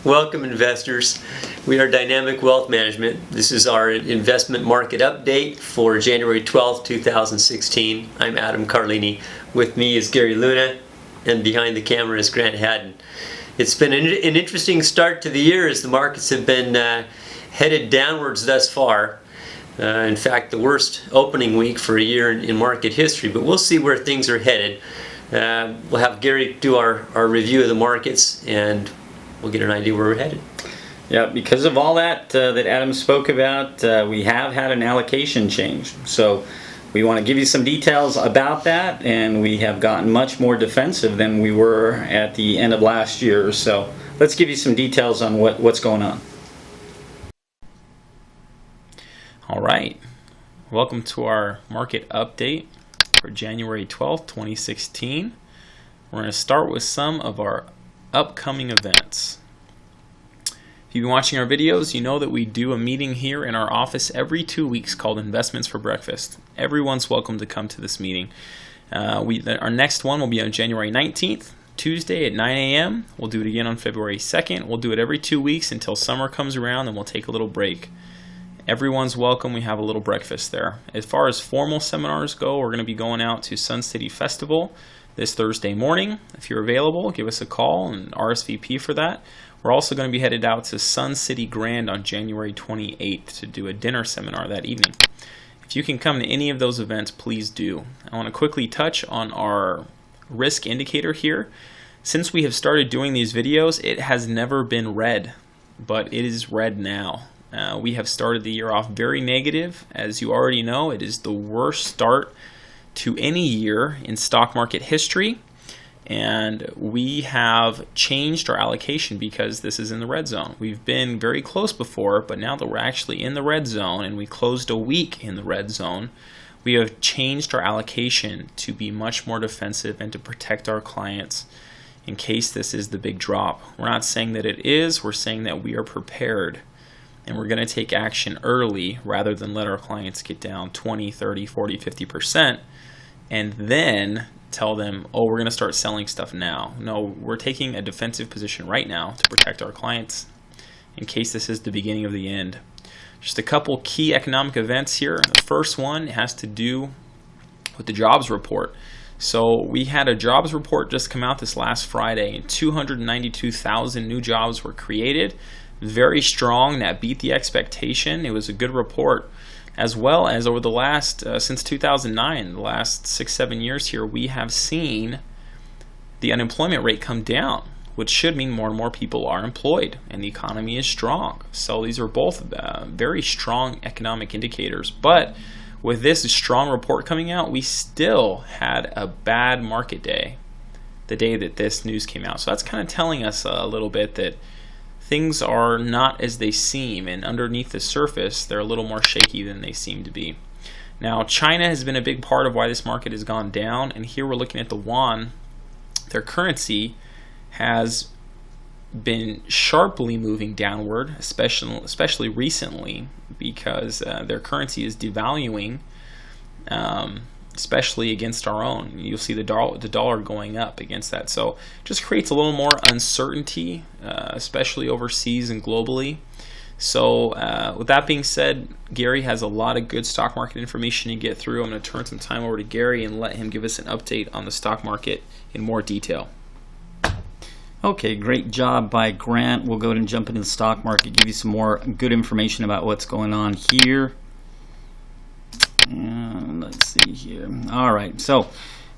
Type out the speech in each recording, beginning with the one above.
Welcome, investors. We are Dynamic Wealth Management. This is our investment market update for January 12th, 2016. I'm Adam Carlini. With me is Gary Luna, and behind the camera is Grant Haddon. It's been an interesting start to the year as the markets have been headed downwards thus far. In fact, the worst opening week for a year in market history, but we'll see where things are headed. We'll have Gary do our review of the markets, and we'll get an idea where we're headed. Yeah, because of all that Adam spoke about, we have had an allocation change. So we want to give you some details about that, and we have gotten much more defensive than we were at the end of last year. So let's give you some details on what's going on. All right, welcome to our market update for January 12th, 2016. We're going to start with some of our upcoming events. If you've been watching our videos, you know that we do a meeting here in our office every 2 weeks called Investments for Breakfast. Everyone's welcome to come to this meeting. Our next one will be on January 19th, Tuesday at 9 a.m. We'll do it again on February 2nd. We'll do it every 2 weeks until summer comes around, and we'll take a little break. Everyone's welcome. We have a little breakfast there. As far as formal seminars go, we're going to be going out to Sun City Festival this Thursday morning. If you're available, give us a call and RSVP for that. We're also going to be headed out to Sun City Grand on January 28th to do a dinner seminar that evening. If you can come to any of those events, please do. I want to quickly touch on our risk indicator here. Since we have started doing these videos, it has never been red, but it is red now. We have started the year off very negative. As you already know, it is the worst start to any year in stock market history, and we have changed our allocation because this is in the red zone. We've been very close before, but now that we're actually in the red zone and we closed a week in the red zone, we have changed our allocation to be much more defensive and to protect our clients in case this is the big drop. We're not saying that it is, we're saying that we are prepared. And we're going to take action early rather than let our clients get down 20, 30, 40, 50% and then tell them, oh, we're going to start selling stuff now. No, we're taking a defensive position right now to protect our clients in case this is the beginning of the end. Just a couple key economic events here. The first one has to do with the jobs report. So we had a jobs report just come out this last Friday, and 292,000 new jobs were created. Very strong. That beat the expectation. It was a good report. As well as over the last, since 2009, the last 6-7 years here, we have seen the unemployment rate come down, which should mean more and more people are employed and the economy is strong. So these are both very strong economic indicators. But with this strong report coming out, we still had a bad market day the day that this news came out. So that's kind of telling us a little bit that things are not as they seem, and underneath the surface they're a little more shaky than they seem to be. Now, China has been a big part of why this market has gone down, and here we're looking at the yuan. Their currency has been sharply moving downward, especially recently, because their currency is devaluing, especially against our own. You'll see the dollar going up against that. So it just creates a little more uncertainty, especially overseas and globally. So with that being said, Gary has a lot of good stock market information to get through. I'm going to turn some time over to Gary and let him give us an update on the stock market in more detail. Okay, great job by Grant. We'll go ahead and jump into the stock market, give you some more good information about what's going on here. Let's see here. All right, so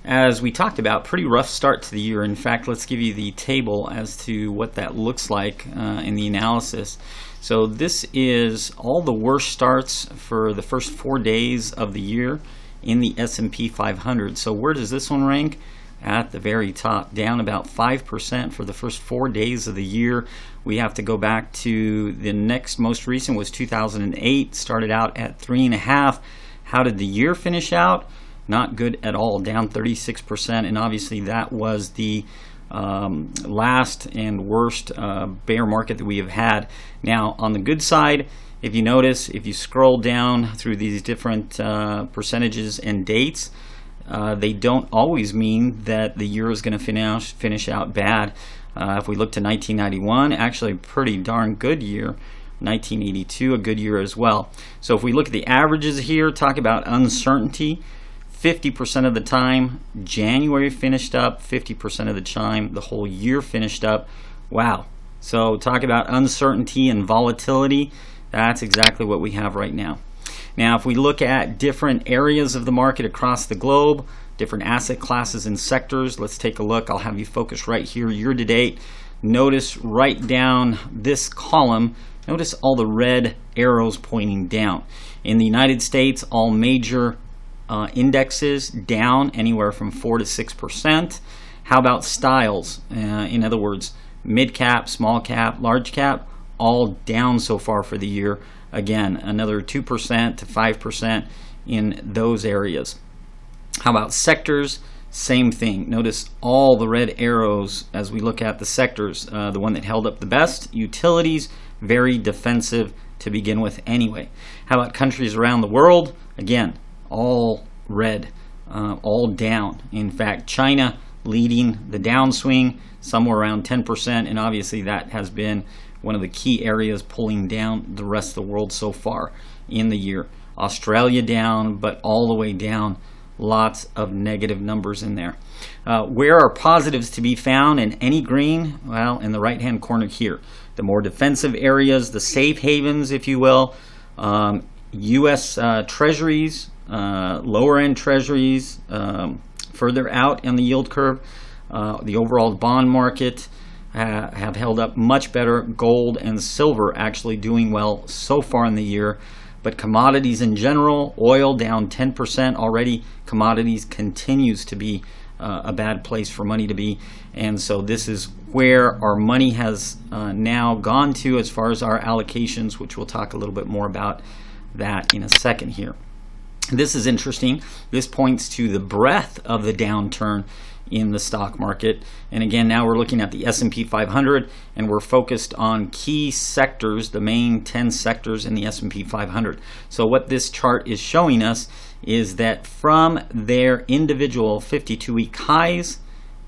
as we talked about, pretty rough start to the year. In fact, let's give you the table as to what that looks like in the analysis. So this is all the worst starts for the first 4 days of the year in the S&P 500. So where does this one rank? At the very top, down about 5% for the first 4 days of the year. We have to go back to the next most recent was 2008, started out at 3.5. How did the year finish out? Not good at all, down 36%, and obviously that was the last and worst bear market that we have had. Now, on the good side, if you notice, if you scroll down through these different percentages and dates, they don't always mean that the year is going to finish out bad. If we look to 1991, actually a pretty darn good year. 1982, a good year as well. So if we look at the averages here, talk about uncertainty, 50% of the time January finished up, 50% of the time the whole year finished up. Wow. So talk about uncertainty and volatility. That's exactly what we have right now. Now if we look at different areas of the market across the globe, different asset classes and sectors, let's take a look. I'll have you focus right here year to date. Notice right down this column, notice all the red arrows pointing down. In the United States, all major indexes down anywhere from 4 to 6%. How about styles? In other words, mid cap, small cap, large cap, all down so far for the year. Again, another 2% to 5% in those areas. How about sectors? Same thing. Notice all the red arrows as we look at the sectors. The one that held up the best, utilities, very defensive to begin with anyway. How about countries around the world? Again, all red, all down. In fact, China leading the downswing, somewhere around 10%, and obviously that has been one of the key areas pulling down the rest of the world so far in the year. Australia down, but all the way down. Lots of negative numbers in there. Where are positives to be found in any green? Well, in the right-hand corner here. The more defensive areas, the safe havens, if you will, U.S. Treasuries, lower-end Treasuries, further out in the yield curve, the overall bond market have held up much better. Gold and silver actually doing well so far in the year. But commodities in general, oil down 10% already. Commodities continues to be a bad place for money to be. And so this is where our money has now gone to as far as our allocations, which we'll talk a little bit more about that in a second here. This is interesting. This points to the breadth of the downturn in the stock market. And again, now we're looking at the S&P 500, and we're focused on key sectors, the main 10 sectors in the S&P 500. So what this chart is showing us is that from their individual 52-week highs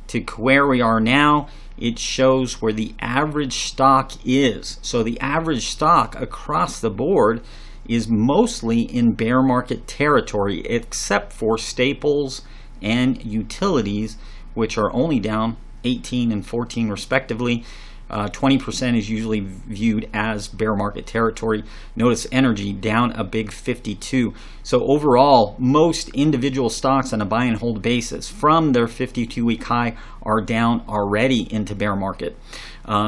to where we are now, it shows where the average stock is. So the average stock across the board is mostly in bear market territory, except for staples and utilities, which are only down 18 and 14 respectively. 20% is usually viewed as bear market territory. Notice energy down a big 52. So overall, most individual stocks on a buy and hold basis from their 52-week high are down already into bear market.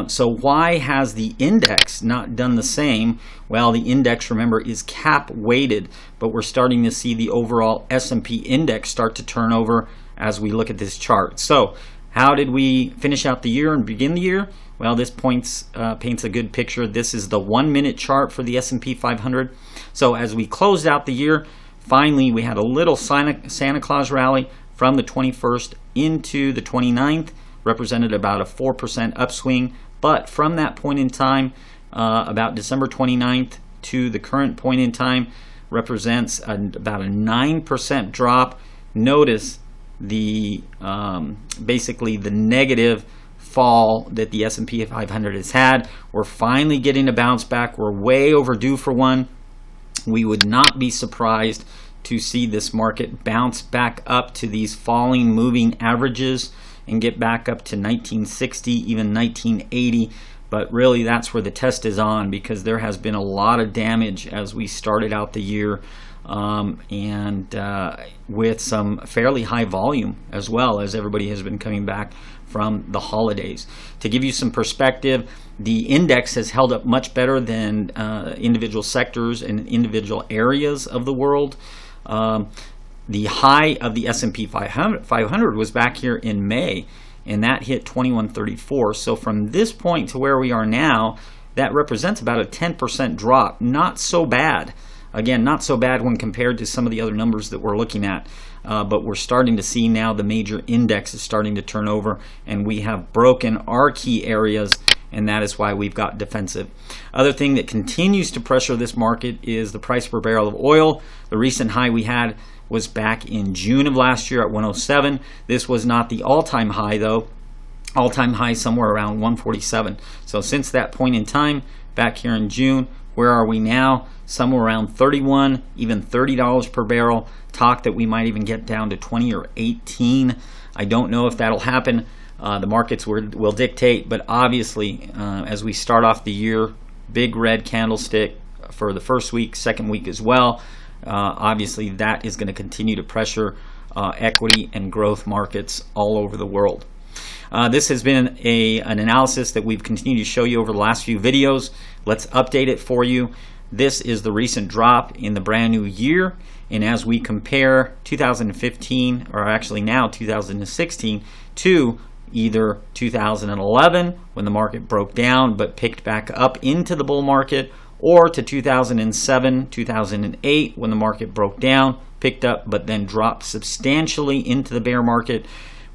So why has the index not done the same? Well, the index, remember, is cap weighted, but we're starting to see the overall S&P index start to turn over as we look at this chart. So how did we finish out the year and begin the year? Well, this paints a good picture. This is the 1-minute chart for the S&P 500. So as we closed out the year, finally we had a little Santa Claus rally from the 21st into the 29th, represented about a 4% upswing. But from that point in time, about December 29th to the current point in time, represents about a 9% drop. Notice the basically the negative fall that the S&P 500 has had. We're finally getting a bounce back. We're way overdue for one. We would not be surprised to see this market bounce back up to these falling moving averages and get back up to 1960, even 1980. But really that's where the test is on, because there has been a lot of damage as we started out the year, and with some fairly high volume as well, as everybody has been coming back from the holidays. To give you some perspective, the index has held up much better than individual sectors and individual areas of the world. The high of the S&P 500 was back here in May, and that hit 2134. So from this point to where we are now, that represents about a 10% drop. Not so bad. Again, not so bad when compared to some of the other numbers that we're looking at. But we're starting to see now the major index is starting to turn over, and we have broken our key areas, and that is why we've got defensive. Other thing that continues to pressure this market is the price per barrel of oil. The recent high we had was back in June of last year at 107. This was not the all-time high, though. all-time high somewhere around 147. So since that point in time, back here in June, where are we now? Somewhere around 31, even $30 per barrel. Talk that we might even get down to 20 or 18. I don't know if that'll happen. The markets will dictate, but obviously, as we start off the year, big red candlestick for the first week, second week as well. Obviously, that is going to continue to pressure equity and growth markets all over the world. This has been an analysis that we've continued to show you over the last few videos. Let's update it for you. This is the recent drop in the brand new year. And as we compare 2015, or actually now 2016, to either 2011, when the market broke down but picked back up into the bull market, or to 2007, 2008, when the market broke down, picked up, but then dropped substantially into the bear market,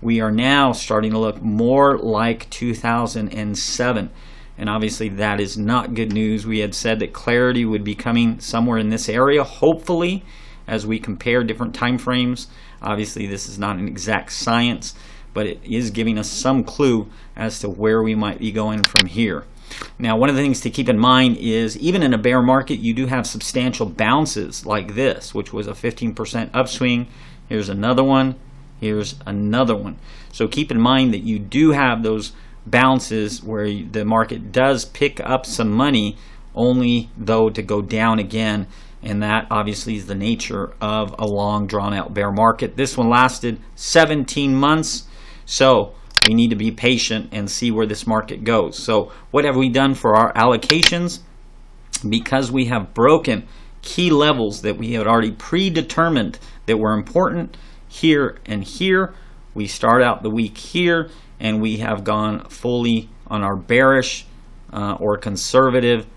we are now starting to look more like 2007. And obviously that is not good news. We had said that clarity would be coming somewhere in this area, hopefully, as we compare different time frames. Obviously this is not an exact science, but it is giving us some clue as to where we might be going from here. Now, one of the things to keep in mind is even in a bear market, you do have substantial bounces like this, which was a 15% upswing. Here's another one. Here's another one. So keep in mind that you do have those bounces where the market does pick up some money, only though to go down again. And that obviously is the nature of a long drawn out bear market. This one lasted 17 months. So we need to be patient and see where this market goes. So what have we done for our allocations? Because we have broken key levels that we had already predetermined that were important here and here, we start out the week here, and we have gone fully on our bearish or conservative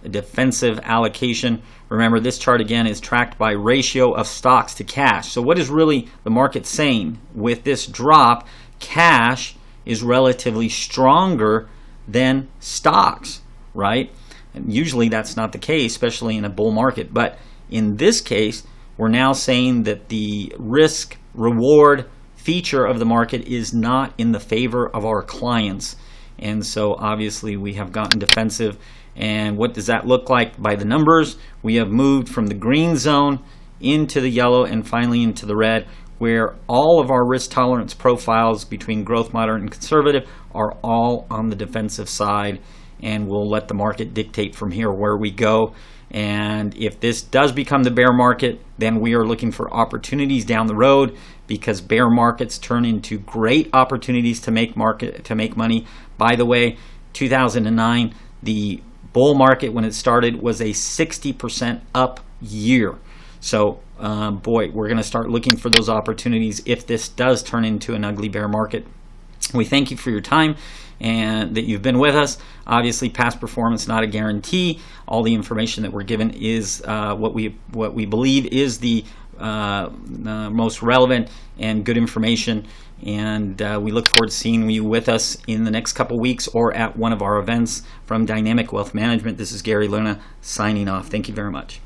defensive allocation. Remember, this chart again is tracked by ratio of stocks to cash. So what is really the market saying? With this drop, cash is relatively stronger than stocks, right? And usually that's not the case, especially in a bull market. But in this case, we're now saying that the risk reward feature of the market is not in the favor of our clients. And so obviously we have gotten defensive. And what does that look like by the numbers? We have moved from the green zone into the yellow and finally into the red, where all of our risk tolerance profiles between growth, moderate, and conservative are all on the defensive side, and we'll let the market dictate from here where we go. And if this does become the bear market, then we are looking for opportunities down the road, because bear markets turn into great opportunities to make money. By the way, 2009, the bull market when it started was a 60% up year. So boy, we're going to start looking for those opportunities if this does turn into an ugly bear market. We thank you for your time and that you've been with us. Obviously, past performance not a guarantee. All the information that we're given is what we believe is the most relevant and good information. And we look forward to seeing you with us in the next couple weeks or at one of our events from Dynamic Wealth Management. This is Gary Luna signing off. Thank you very much.